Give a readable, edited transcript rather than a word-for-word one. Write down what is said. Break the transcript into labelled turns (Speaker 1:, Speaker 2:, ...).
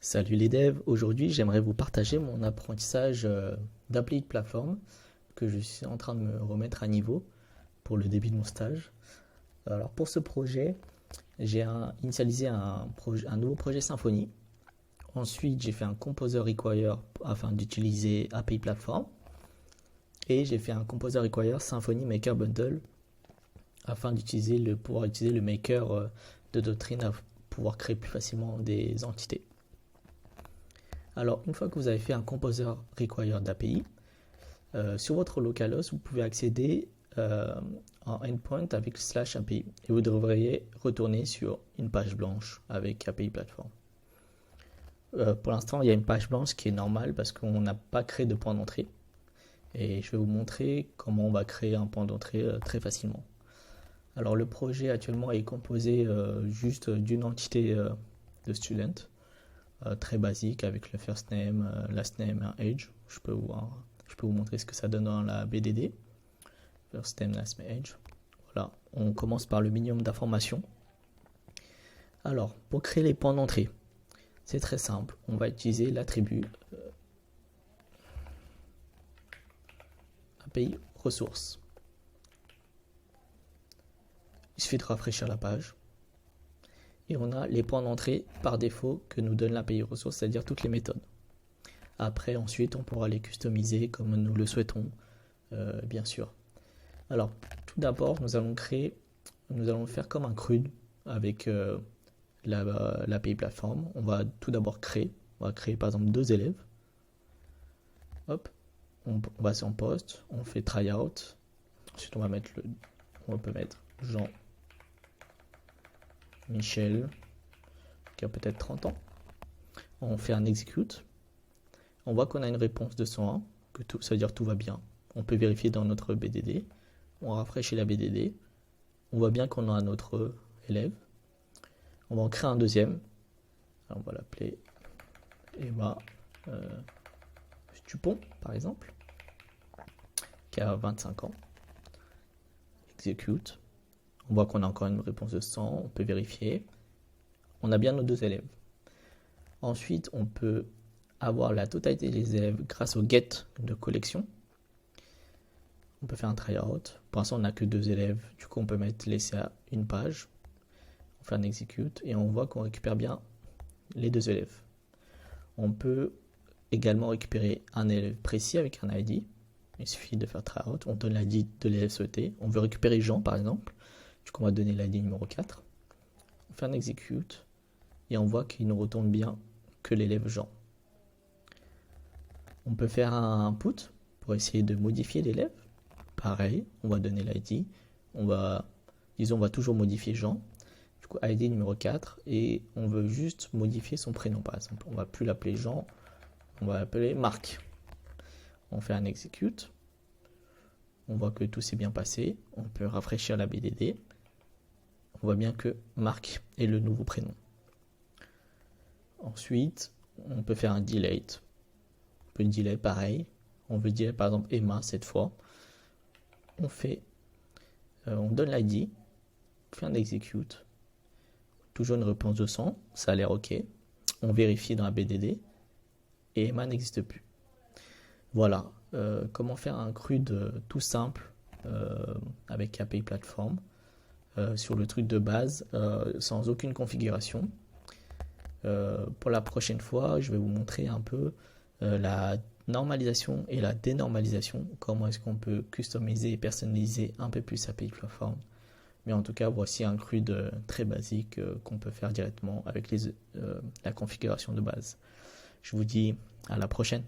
Speaker 1: Salut les devs, aujourd'hui j'aimerais vous partager mon apprentissage d'API Platform que je suis en train de me remettre à niveau pour le début de mon stage. Alors pour ce projet, initialisé un nouveau projet Symfony. Ensuite j'ai fait un Composer Require afin d'utiliser API Platform. Et j'ai fait un Composer Require Symfony Maker Bundle afin pouvoir utiliser le Maker de Doctrine à pouvoir créer plus facilement des entités. Alors, une fois que vous avez fait un Composer Require d'API, sur votre localhost, vous pouvez accéder en endpoint avec /API et vous devriez retourner sur une page blanche avec API Platform. Pour l'instant, il y a une page blanche qui est normale parce qu'on n'a pas créé de point d'entrée. Et je vais vous montrer comment on va créer un point d'entrée très facilement. Alors, le projet actuellement est composé juste d'une entité de student. Très basique avec le first name, last name et age. Je peux vous montrer ce que ça donne dans la BDD. First name, last name, age. Voilà, on commence par le minimum d'informations. Alors, pour créer les points d'entrée, c'est très simple. On va utiliser l'attribut API ressources. Il suffit de rafraîchir la page. Et on a les points d'entrée par défaut que nous donne l'API ressources, c'est-à-dire toutes les méthodes. Après, ensuite, on pourra les customiser comme nous le souhaitons, bien sûr. Alors, tout d'abord, nous allons faire comme un CRUD avec l'API Platform. On va tout d'abord on va créer par exemple 2 élèves. Hop, on va sur post, on fait tryout. Ensuite, on peut mettre Jean Michel, qui a peut-être 30 ans. On fait un execute. On voit qu'on a une réponse de 101, ça veut dire tout va bien. On peut vérifier dans notre BDD. On rafraîchit la BDD. On voit bien qu'on a notre élève. On va en créer un deuxième. Alors on va l'appeler Emma Stupon, par exemple, qui a 25 ans. Execute. On voit qu'on a encore une réponse de 100, on peut vérifier. On a bien nos 2 élèves. Ensuite, on peut avoir la totalité des élèves grâce au get de collection. On peut faire un tryout. Pour l'instant, on n'a que 2 élèves. Du coup, on peut laisser à une page. On fait un execute et on voit qu'on récupère bien les 2 élèves. On peut également récupérer un élève précis avec un ID. Il suffit de faire tryout. On donne l'ID de l'élève souhaité. On veut récupérer Jean, par exemple. Du coup, on va donner l'ID numéro 4. On fait un execute et on voit qu'il nous retourne bien que l'élève Jean. On peut faire un put pour essayer de modifier l'élève. Pareil, on va donner l'ID. On va toujours modifier Jean. Du coup, ID numéro 4 et on veut juste modifier son prénom, par exemple. On va plus l'appeler Jean, on va l'appeler Marc. On fait un execute. On voit que tout s'est bien passé. On peut rafraîchir la BDD. On voit bien que Marc est le nouveau prénom. Ensuite, on peut faire un delete. On peut delay pareil. On veut delay par exemple Emma cette fois. On donne l'ID. On fait un execute. Toujours une réponse de 100. Ça a l'air OK. On vérifie dans la BDD. Et Emma n'existe plus. Voilà. Comment faire un CRUD tout simple avec API Platform. Sur le truc de base sans aucune configuration. Pour la prochaine fois, je vais vous montrer un peu la normalisation et la dénormalisation, comment est-ce qu'on peut customiser et personnaliser un peu plus API Platform. Mais en tout cas, voici un CRUD très basique qu'on peut faire directement avec la configuration de base. Je vous dis à la prochaine.